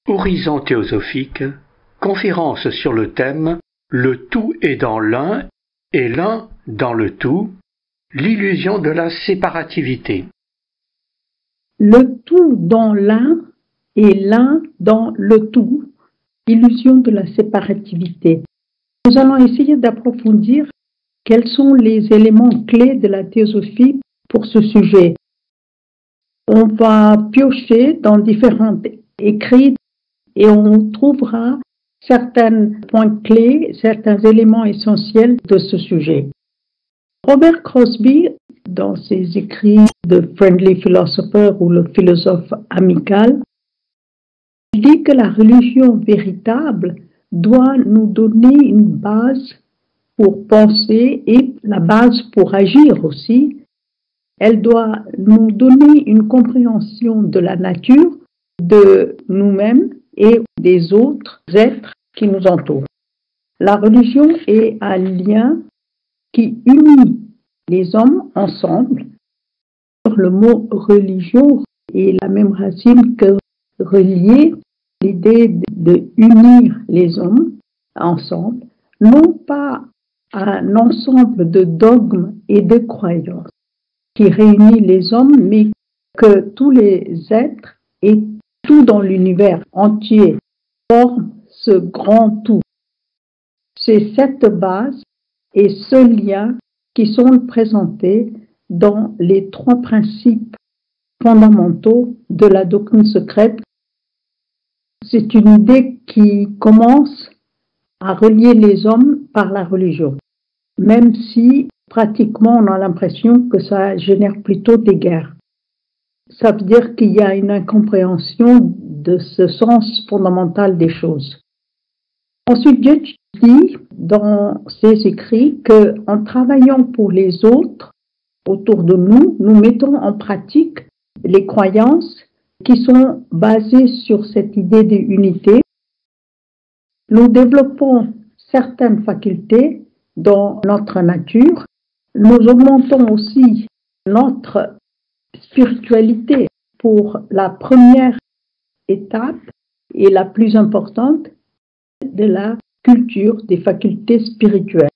Horizon théosophique, conférence sur le thème « Le tout est dans l'un et l'un dans le tout », l'illusion de la séparativité. Le tout dans l'un et l'un dans le tout, illusion de la séparativité. Nous allons essayer d'approfondir quels sont les éléments clés de la théosophie pour ce sujet. On va piocher dans différents écrits et on trouvera certains points clés, certains éléments essentiels de ce sujet. Robert Crosby, dans ses écrits de Friendly Philosopher ou le philosophe amical, dit que la religion véritable doit nous donner une base pour penser et la base pour agir aussi. Elle doit nous donner une compréhension de la nature, de nous-mêmes et des autres êtres qui nous entourent. La religion est un lien qui unit les hommes ensemble. Le mot religion est la même racine que relier, l'idée de unir les hommes ensemble, non pas un ensemble de dogmes et de croyances qui réunit les hommes, mais que tous les êtres et tout dans l'univers entier forment ce grand tout. C'est cette base et ce lien qui sont présentés dans les trois principes fondamentaux de la doctrine secrète. C'est une idée qui commence à relier les hommes par la religion, même si pratiquement on a l'impression que ça génère plutôt des guerres. Ça veut dire qu'il y a une incompréhension de ce sens fondamental des choses. Ensuite, Dieu dit dans ses écrits qu'en travaillant pour les autres autour de nous, nous mettons en pratique les croyances qui sont basées sur cette idée d'unité. Nous développons certaines facultés dans notre nature. Nous augmentons aussi notre spiritualité pour la première étape et la plus importante de la culture des facultés spirituelles.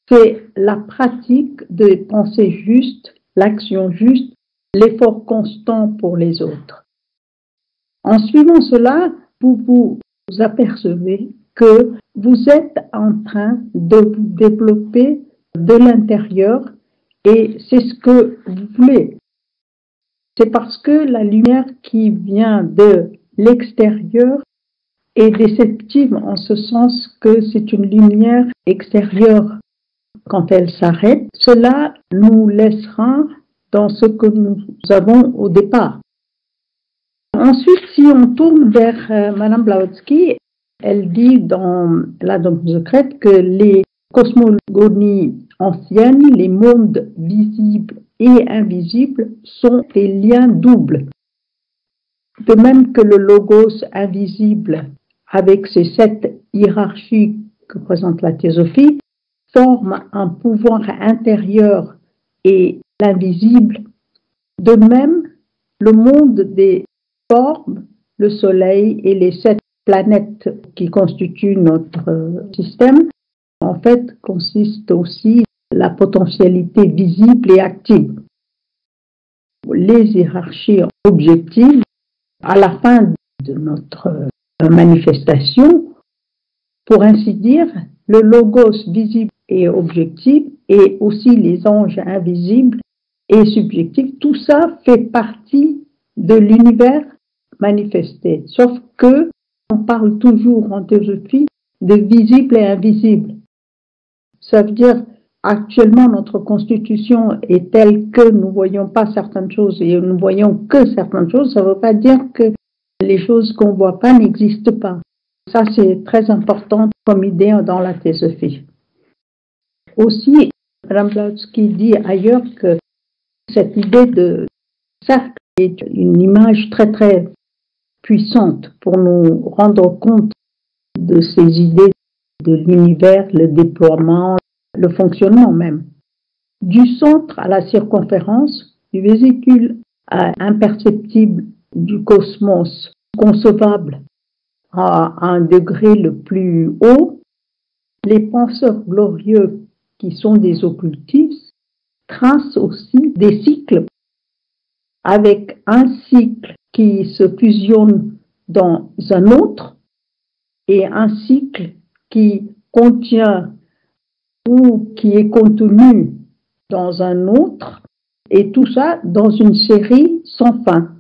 C'est la pratique de pensée juste, l'action juste, l'effort constant pour les autres. En suivant cela, vous vous apercevez que vous êtes en train de vous développer de l'intérieur et c'est ce que vous voulez. C'est parce que la lumière qui vient de l'extérieur est déceptive en ce sens que c'est une lumière extérieure. Quand elle s'arrête, cela nous laissera dans ce que nous avons au départ. Ensuite, si on tourne vers Madame Blavatsky, elle dit dans la doctrine secrète que les cosmogonies anciennes, les mondes visibles et invisibles sont des liens doubles. De même que le logos invisible, avec ses 7 hiérarchies que présente la théosophie, forme un pouvoir intérieur et l'invisible. De même, le monde des formes, le Soleil et les 7 planètes qui constituent notre système, en fait, consiste aussi la potentialité visible et active. Les hiérarchies objectives, à la fin de notre manifestation, pour ainsi dire, le logos visible et objectif et aussi les anges invisibles et subjectifs, tout ça fait partie de l'univers manifesté. Sauf que on parle toujours en théosophie de visible et invisible. Ça veut dire, actuellement, notre constitution est telle que nous ne voyons pas certaines choses et nous ne voyons que certaines choses. Ça ne veut pas dire que les choses qu'on ne voit pas n'existent pas. Ça, c'est très important comme idée dans la théosophie. Aussi, Mme Blavatsky dit ailleurs que cette idée de cercle est une image très, très puissante pour nous rendre compte de ces idées de l'univers, le déploiement, le fonctionnement même. Du centre à la circonférence, du vésicule imperceptible du cosmos concevable à un degré le plus haut, les penseurs glorieux qui sont des occultistes tracent aussi des cycles avec un cycle qui se fusionne dans un autre et un cycle qui contient ou qui est contenu dans un autre, et tout ça dans une série sans fin.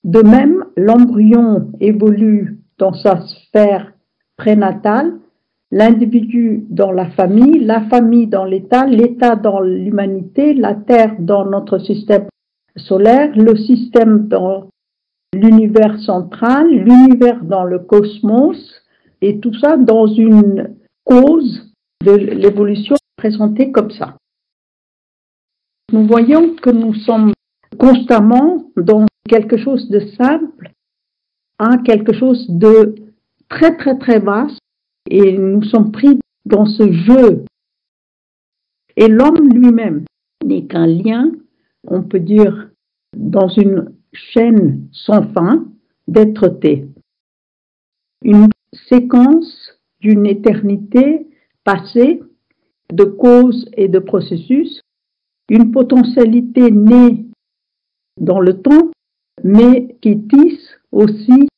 De même, l'embryon évolue dans sa sphère prénatale, l'individu dans la famille dans l'État, l'État dans l'humanité, la Terre dans notre système solaire, le système dans l'univers central, l'univers dans le cosmos, et tout ça dans une cause de l'évolution présentée comme ça. Nous voyons que nous sommes constamment dans quelque chose de simple à quelque chose de très très très vaste, et nous sommes pris dans ce jeu. Et l'homme lui-même n'est qu'un lien, on peut dire, dans une chaîne sans fin d'être-té. Une séquence d'une éternité passée de causes et de processus, une potentialité née dans le temps, mais qui tisse aussi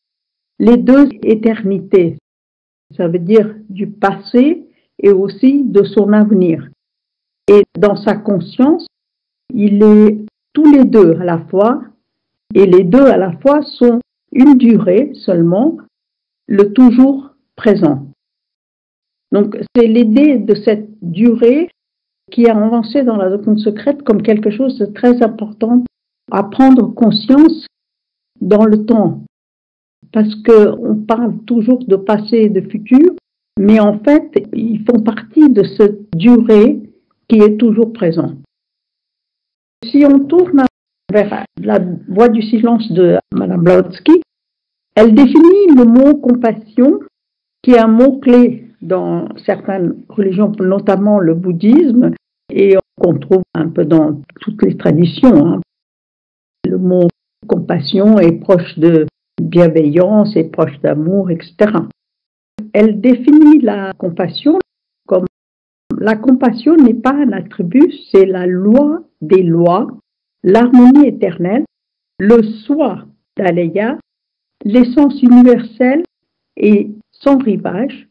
les deux éternités. Ça veut dire du passé et aussi de son avenir. Et dans sa conscience, il est tous les deux à la fois, et les deux à la fois sont une durée seulement, le toujours présent. Donc c'est l'idée de cette durée qui est avancée dans la doctrine secrète comme quelque chose de très important à prendre conscience dans le temps. Parce qu'on parle toujours de passé et de futur, mais en fait, ils font partie de cette durée qui est toujours présente. Si on tourne vers la voix du silence de Mme Blavatsky, elle définit le mot compassion, qui est un mot-clé dans certaines religions, notamment le bouddhisme, et qu'on trouve un peu dans toutes les traditions. Le mot compassion est proche de bienveillance, est proche d'amour, etc. Elle définit la compassion comme la compassion n'est pas un attribut, c'est la loi des lois, l'harmonie éternelle, le soi d'Aleya, l'essence universelle et sans rivage,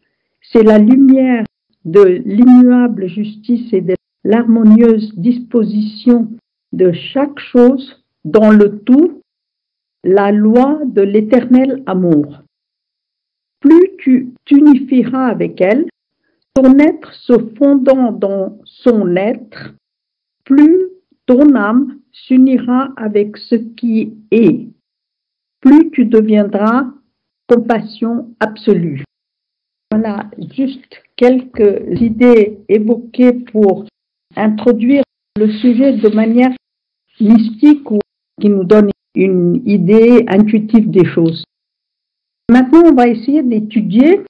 c'est la lumière de l'immuable justice et de l'harmonieuse disposition de chaque chose dans le tout, la loi de l'éternel amour. Plus tu t'unifieras avec elle, ton être se fondant dans son être, plus ton âme s'unira avec ce qui est, plus tu deviendras compassion absolue. Voilà juste quelques idées évoquées pour introduire le sujet de manière mystique ou qui nous donne une idée intuitive des choses. Maintenant, on va essayer d'étudier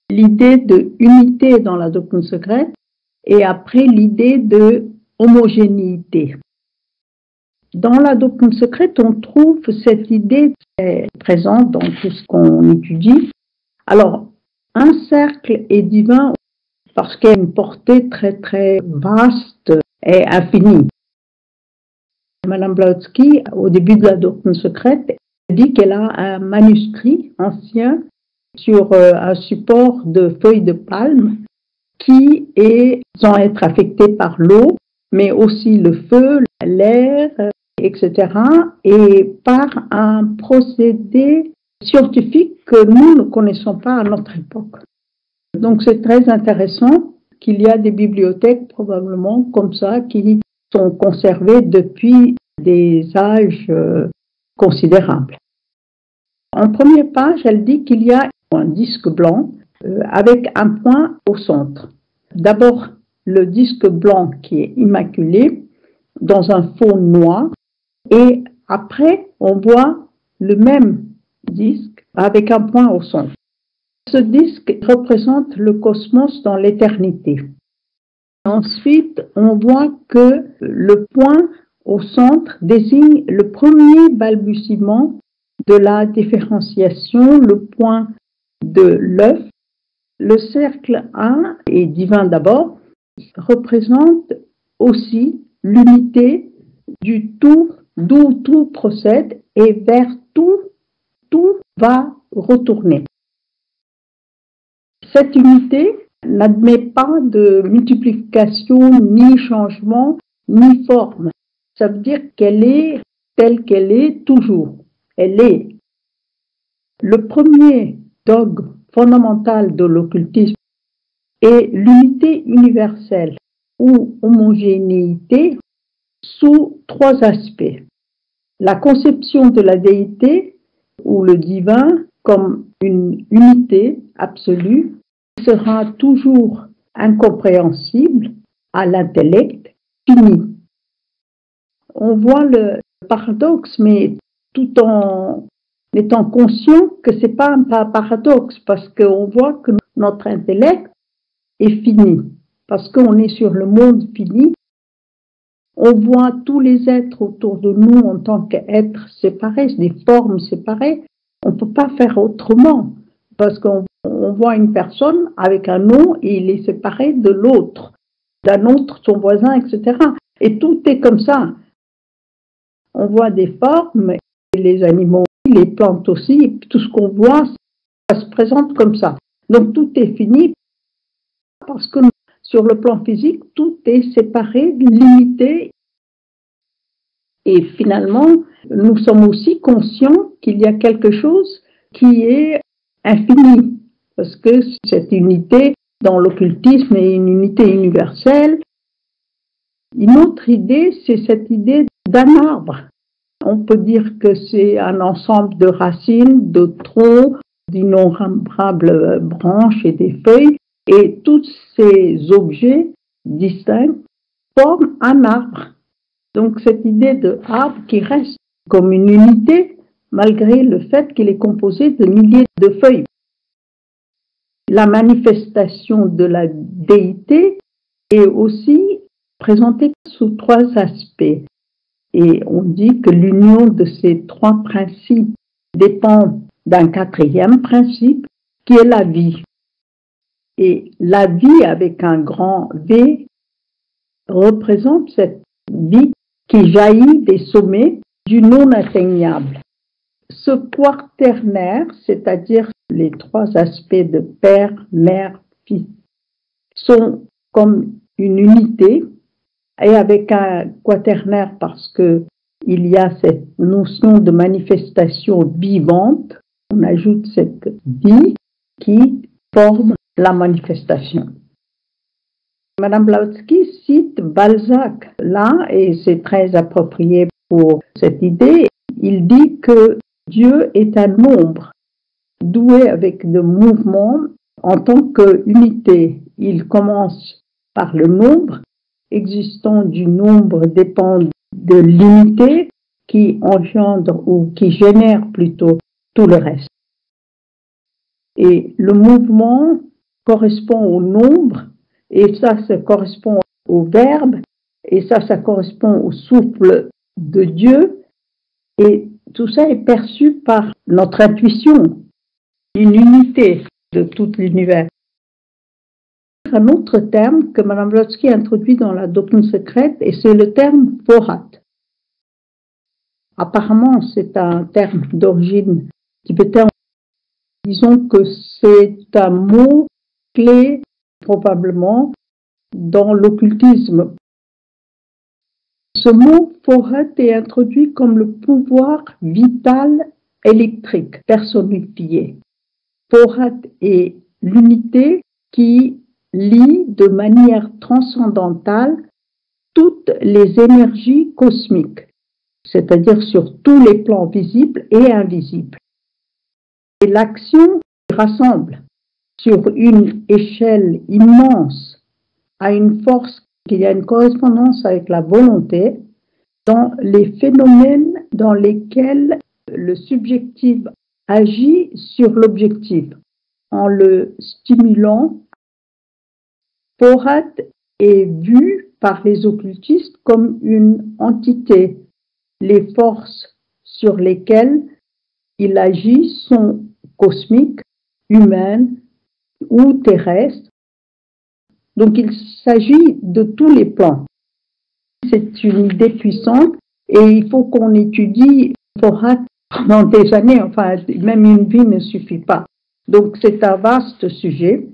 l'idée de unité dans la doctrine secrète et après l'idée de homogénéité. Dans la doctrine secrète, on trouve cette idée présente dans tout ce qu'on étudie. Alors, un cercle est divin parce qu'il a une portée très très vaste et infinie. Madame Blavatsky, au début de la doctrine secrète, dit qu'elle a un manuscrit ancien sur un support de feuilles de palme qui est, sans être affecté par l'eau, mais aussi le feu, l'air, etc., et par un procédé scientifique que nous ne connaissons pas à notre époque. Donc c'est très intéressant qu'il y a des bibliothèques probablement comme ça qui sont conservées depuis des âges considérables. En première page, elle dit qu'il y a un disque blanc avec un point au centre. D'abord, le disque blanc qui est immaculé dans un fond noir et après, on voit le même disque avec un point au centre. Ce disque représente le cosmos dans l'éternité. Ensuite, on voit que le point au centre désigne le premier balbutiement de la différenciation, le point de l'œuf. Le cercle 1, et divin d'abord, représente aussi l'unité du tout, d'où tout procède et vers tout va retourner. Cette unité n'admet pas de multiplication, ni changement, ni forme. Ça veut dire qu'elle est telle qu'elle est toujours. Elle est. Le premier dogme fondamental de l'occultisme est l'unité universelle ou homogénéité sous trois aspects. La conception de la déité ou le divin comme une unité absolue sera toujours incompréhensible à l'intellect fini. On voit le paradoxe, mais tout en étant conscient que ce n'est pas un paradoxe, parce qu'on voit que notre intellect est fini, parce qu'on est sur le monde fini. On voit tous les êtres autour de nous en tant qu'êtres séparés, des formes séparées. On ne peut pas faire autrement, parce qu'on voit une personne avec un nom et il est séparé de l'autre, d'un autre, son voisin, etc. Et tout est comme ça. On voit des formes, les animaux, les plantes aussi, tout ce qu'on voit, ça se présente comme ça. Donc tout est fini, parce que sur le plan physique, tout est séparé, limité. Et finalement, nous sommes aussi conscients qu'il y a quelque chose qui est infini, parce que cette unité dans l'occultisme est une unité universelle. Une autre idée, c'est cette idée d'un arbre. On peut dire que c'est un ensemble de racines, de troncs, d'innombrables branches et des feuilles, et tous ces objets distincts forment un arbre. Donc cette idée de arbre qui reste comme une unité, malgré le fait qu'il est composé de milliers de feuilles. La manifestation de la déité est aussi présentée sous trois aspects. Et on dit que l'union de ces trois principes dépend d'un quatrième principe qui est la vie. Et la vie avec un grand V représente cette vie qui jaillit des sommets du non atteignable. Ce quaternaire, c'est-à-dire les trois aspects de père, mère, fils, sont comme une unité, et avec un quaternaire parce que il y a cette notion de manifestation vivante, on ajoute cette vie qui forme la manifestation. Madame Blavatsky cite Balzac là, et c'est très approprié pour cette idée. Il dit que Dieu est un nombre, doué avec de mouvements en tant qu'unité. Il commence par le nombre, existant du nombre dépend de l'unité qui engendre ou qui génère plutôt tout le reste. Et le mouvement correspond au nombre, et ça correspond au verbe, et ça correspond au souffle de Dieu, et tout ça est perçu par notre intuition, une unité de tout l'univers. Un autre terme que Mme Blavatsky introduit dans la doctrine secrète, et c'est le terme Forat. Apparemment, c'est un terme d'origine tibétaine. Disons que c'est un mot clé, probablement, dans l'occultisme. Ce mot Forat est introduit comme le pouvoir vital électrique personnifié. Forat est l'unité qui lie de manière transcendantale toutes les énergies cosmiques, c'est-à-dire sur tous les plans visibles et invisibles. Et l'action rassemble sur une échelle immense à une force qui a une correspondance avec la volonté dans les phénomènes dans lesquels le subjectif agit sur l'objectif en le stimulant. Forat est vu par les occultistes comme une entité, les forces sur lesquelles il agit sont cosmiques, humaines ou terrestres. Donc il s'agit de tous les plans. C'est une idée puissante et il faut qu'on étudie pendant des années, enfin même une vie ne suffit pas. Donc c'est un vaste sujet.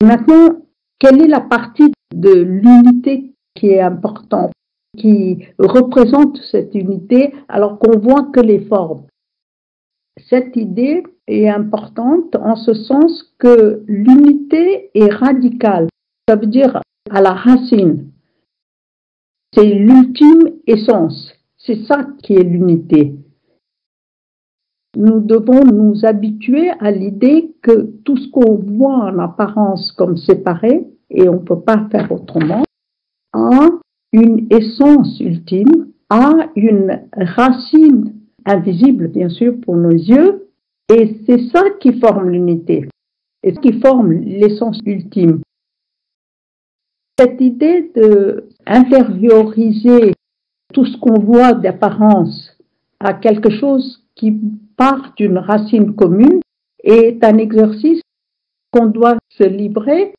Maintenant, quelle est la partie de l'unité qui est importante, qui représente cette unité alors qu'on voit que les formes? Cette idée est importante en ce sens que l'unité est radicale. Ça veut dire à la racine. C'est l'ultime essence. C'est ça qui est l'unité. Nous devons nous habituer à l'idée que tout ce qu'on voit en apparence comme séparé, et on ne peut pas faire autrement, a une essence ultime, a une racine invisible, bien sûr, pour nos yeux, et c'est ça qui forme l'unité, et qui forme l'essence ultime. Cette idée d'intérioriser tout ce qu'on voit d'apparence à quelque chose qui part d'une racine commune est un exercice qu'on doit se livrer.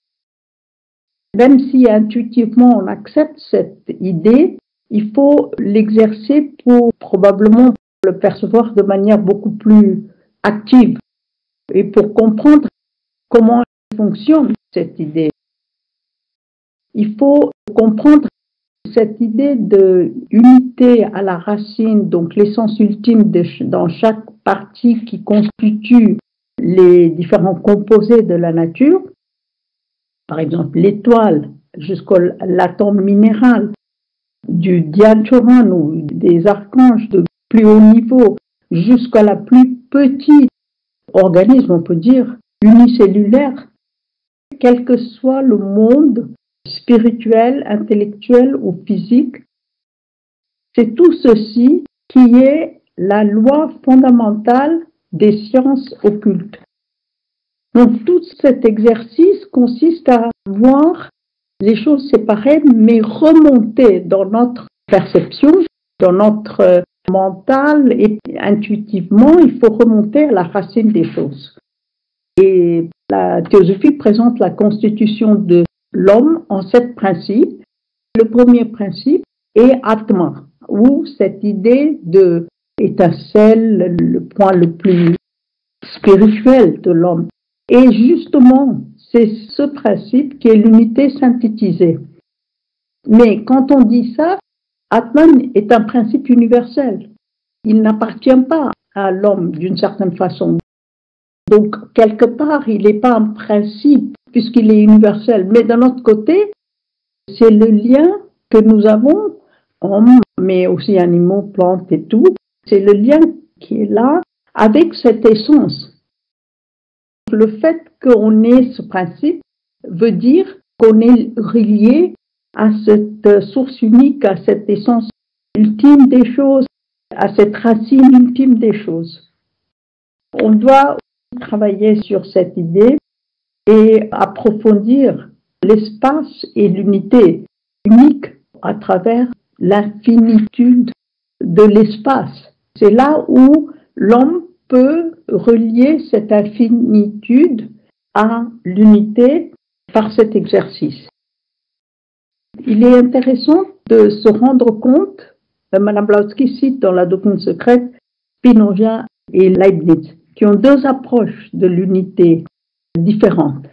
Même si intuitivement on accepte cette idée, il faut l'exercer pour probablement le percevoir de manière beaucoup plus active et pour comprendre comment fonctionne cette idée. Il faut comprendre cette idée de unité à la racine, donc l'essence ultime dans chaque partie qui constitue les différents composés de la nature, par exemple l'étoile jusqu'à l'atome minéral, du diachoran ou des archanges de plus haut niveau jusqu'à la plus petite organisme, on peut dire, unicellulaire, quel que soit le monde spirituel, intellectuel ou physique, c'est tout ceci qui est la loi fondamentale des sciences occultes. Donc tout cet exercice consiste à voir les choses séparées, mais remonter dans notre perception, dans notre mental et intuitivement, il faut remonter à la racine des choses. Et la théosophie présente la constitution de l'homme en 7 principes. Le premier principe est Atma, ou cette idée de étincelle, le point le plus spirituel de l'homme. Et justement, c'est ce principe qui est l'unité synthétisée. Mais quand on dit ça, Atman est un principe universel. Il n'appartient pas à l'homme d'une certaine façon. Donc, quelque part, il n'est pas un principe puisqu'il est universel. Mais d'un autre côté, c'est le lien que nous avons, hommes, mais aussi animaux, plantes et tout. C'est le lien qui est là avec cette essence. Le fait qu'on ait ce principe veut dire qu'on est relié à cette source unique, à cette essence ultime des choses, à cette racine ultime des choses. On doit travailler sur cette idée et approfondir l'espace et l'unité unique à travers l'infinitude de l'espace. C'est là où l'homme peut relier cette infinitude à l'unité par cet exercice. Il est intéressant de se rendre compte, Madame Blavatsky cite dans la doctrine secrète Spinoza et Leibniz, qui ont 2 approches de l'unité différentes.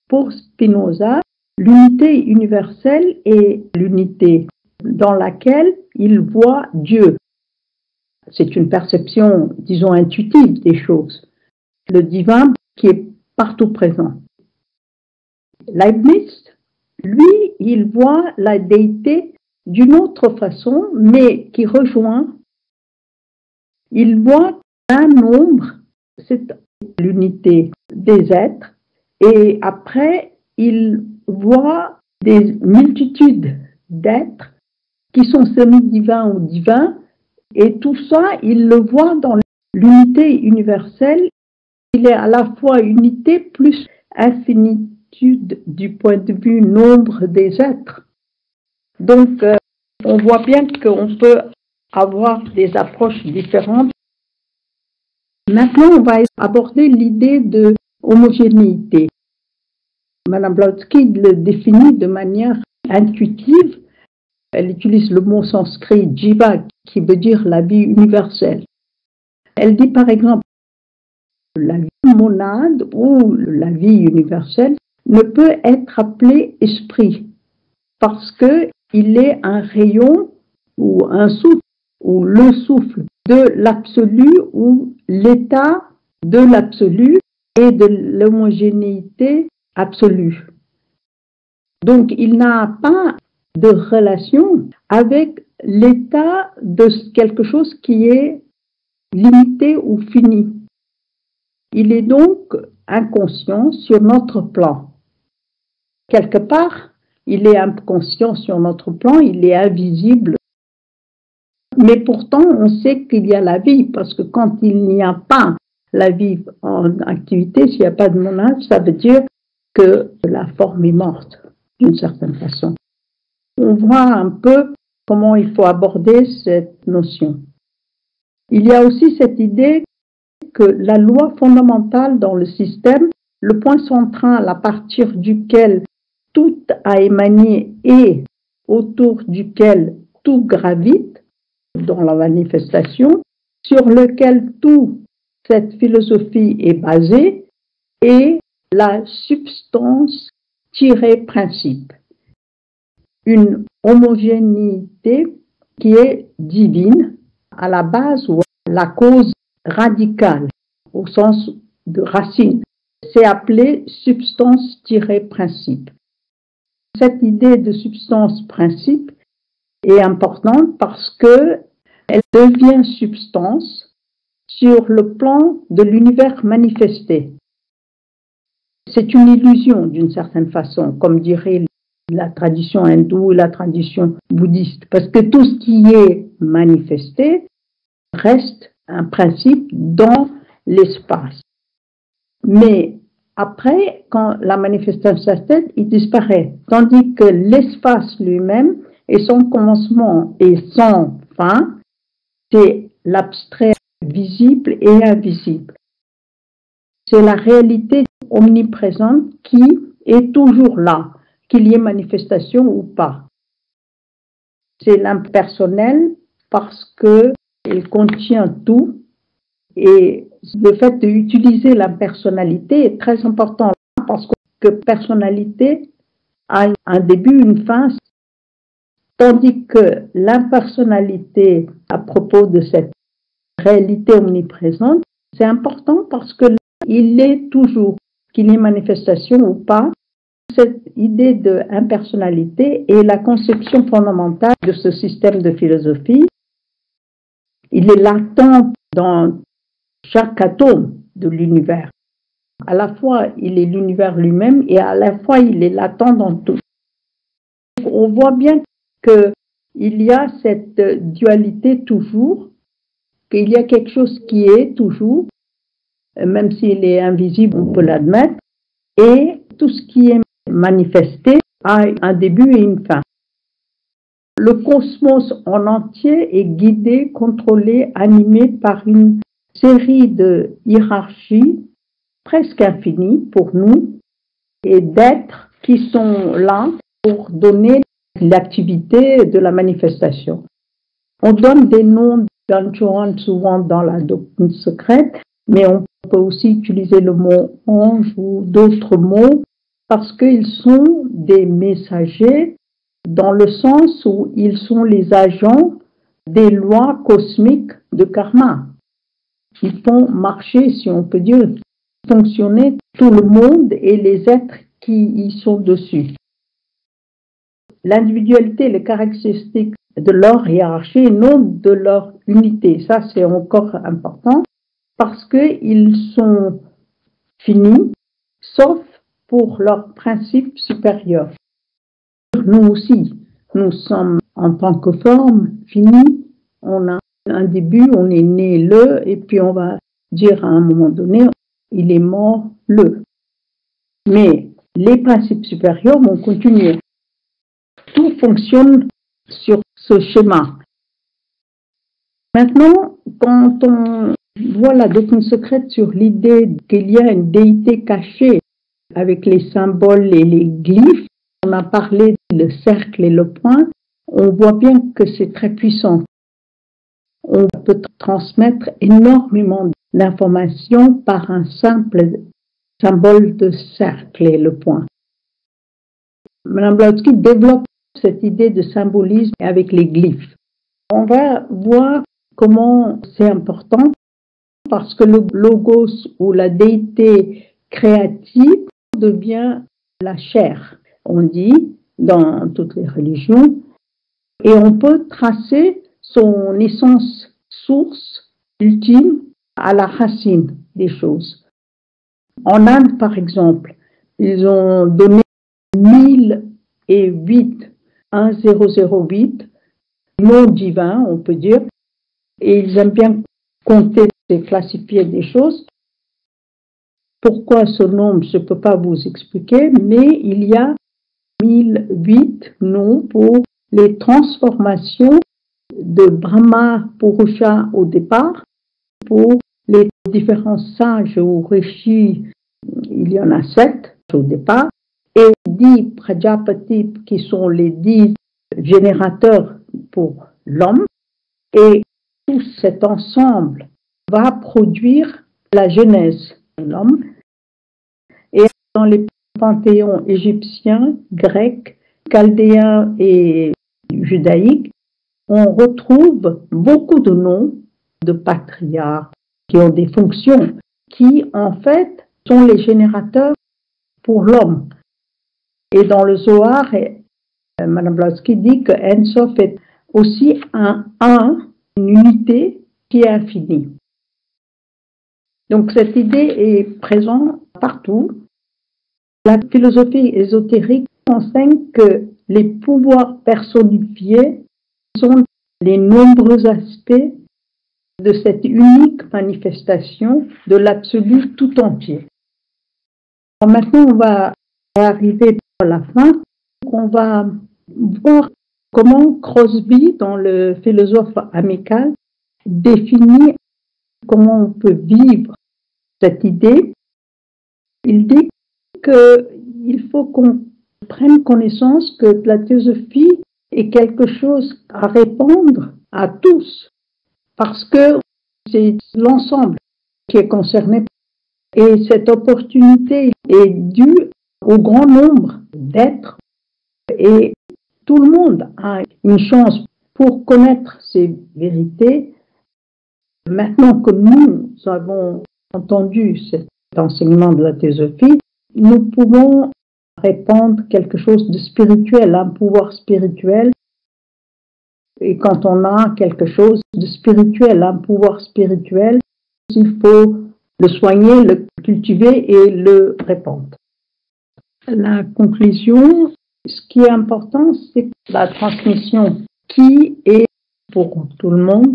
Pour Spinoza, l'unité universelle est l'unité dans laquelle il voit Dieu. C'est une perception, disons, intuitive des choses. Le divin qui est partout présent. Leibniz, lui, il voit la déité d'une autre façon, mais qui rejoint. Il voit un nombre, c'est l'unité des êtres, et après, il voit des multitudes d'êtres qui sont semi-divins ou divins, et tout ça, il le voit dans l'unité universelle. Il est à la fois unité plus infinitude du point de vue nombre des êtres. Donc, on voit bien qu'on peut avoir des approches différentes Maintenant, on va aborder l'idée de homogénéité. Madame Blavatsky le définit de manière intuitive. Elle utilise le mot sanskrit jiva qui veut dire la vie universelle. Elle dit par exemple la vie monade ou la vie universelle ne peut être appelée esprit parce qu'il est un rayon ou un souffle ou le souffle de l'absolu ou l'état de l'absolu et de l'homogénéité absolue. Donc il n'a pas de relation avec l'état de quelque chose qui est limité ou fini. Il est donc inconscient sur notre plan. Quelque part, il est inconscient sur notre plan, il est invisible. Mais pourtant, on sait qu'il y a la vie, parce que quand il n'y a pas la vie en activité, s'il n'y a pas de monade, ça veut dire que la forme est morte, d'une certaine façon. On voit un peu comment il faut aborder cette notion. Il y a aussi cette idée que la loi fondamentale dans le système, le point central à partir duquel tout a émané et autour duquel tout gravite dans la manifestation, sur lequel toute cette philosophie est basée, est la substance-principe. Une homogénéité qui est divine à la base ou la cause radicale au sens de racine. C'est appelé substance-principe. Cette idée de substance-principe est importante parce qu'elle devient substance sur le plan de l'univers manifesté. C'est une illusion d'une certaine façon, comme dirait la tradition hindoue et la tradition bouddhiste, parce que tout ce qui est manifesté reste un principe dans l'espace. Mais après, quand la manifestation s'arrête, il disparaît, tandis que l'espace lui-même et son commencement et son fin, c'est l'abstrait visible et invisible. C'est la réalité omniprésente qui est toujours là, qu'il y ait manifestation ou pas. C'est l'impersonnel parce qu'il contient tout et le fait d'utiliser l'impersonnalité est très important parce que personnalité a un début, une fin, tandis que l'impersonnalité à propos de cette réalité omniprésente, c'est important parce qu'il est toujours, qu'il y ait manifestation ou pas. Cette idée d'impersonnalité est la conception fondamentale de ce système de philosophie. Il est latent dans chaque atome de l'univers. À la fois, il est l'univers lui-même et à la fois, il est latent dans tout. On voit bien qu'il y a cette dualité toujours, qu'il y a quelque chose qui est toujours, même s'il est invisible, on peut l'admettre, et tout ce qui est manifesté a un début et une fin. Le cosmos en entier est guidé, contrôlé, animé par une série de hiérarchies presque infinies pour nous et d'êtres qui sont là pour donner l'activité de la manifestation. On donne des noms d'Anchoran souvent dans la doctrine secrète, mais on peut aussi utiliser le mot ange ou d'autres mots parce qu'ils sont des messagers dans le sens où ils sont les agents des lois cosmiques de karma. Ils font marcher, si on peut dire, fonctionner tout le monde et les êtres qui y sont dessus. L'individualité, les caractéristiques de leur hiérarchie et non de leur unité, ça c'est encore important parce qu'ils sont finis, sauf pour leur principe supérieur. Nous aussi, nous sommes en tant que forme finie, on a un début, on est né le, et puis on va dire à un moment donné, il est mort le. Mais les principes supérieurs vont continuer. Tout fonctionne sur ce schéma. Maintenant, quand on Voilà, donc on se crête sur l'idée qu'il y a une déité cachée avec les symboles et les glyphes. On a parlé le cercle et le point. On voit bien que c'est très puissant. On peut transmettre énormément d'informations par un simple symbole de cercle et le point. Madame Blavatsky développe cette idée de symbolisme avec les glyphes. On va voir comment c'est important parce que le logos ou la déité créative devient la chair, on dit, dans toutes les religions, et on peut tracer son essence source ultime à la racine des choses. En Inde, par exemple, ils ont donné 1008, nom divin, on peut dire, et ils aiment bien compter et classifier des choses. Pourquoi ce nombre, je ne peux pas vous expliquer, mais il y a 1008 noms pour les transformations de Brahma Purusha au départ, pour les différents sages ou rishis, il y en a 7 au départ, et 10 Prajapati qui sont les 10 générateurs pour l'homme, et tout cet ensemble va produire la genèse de l'homme. Et dans les panthéons égyptiens, grecs, chaldéens et judaïques, on retrouve beaucoup de noms de patriarches qui ont des fonctions qui, en fait, sont les générateurs pour l'homme. Et dans le Zohar, Madame Blavatsky dit que Ensof est aussi une unité qui est infinie. Donc cette idée est présente partout. La philosophie ésotérique enseigne que les pouvoirs personnifiés sont les nombreux aspects de cette unique manifestation de l'absolu tout entier. Alors maintenant, on va arriver à la fin. On va voir comment Crosby, dans le philosophe amical, définit comment on peut vivre cette idée. Il dit qu'il faut qu'on prenne connaissance que la théosophie est quelque chose à répondre à tous, parce que c'est l'ensemble qui est concerné. Et cette opportunité est due au grand nombre d'êtres, et tout le monde a une chance pour connaître ces vérités. Maintenant que nous avons entendu cet enseignement de la théosophie, nous pouvons répandre quelque chose de spirituel, un pouvoir spirituel. Et quand on a quelque chose de spirituel, un pouvoir spirituel, il faut le soigner, le cultiver et le répandre. La conclusion, ce qui est important, c'est la transmission qui est pour tout le monde.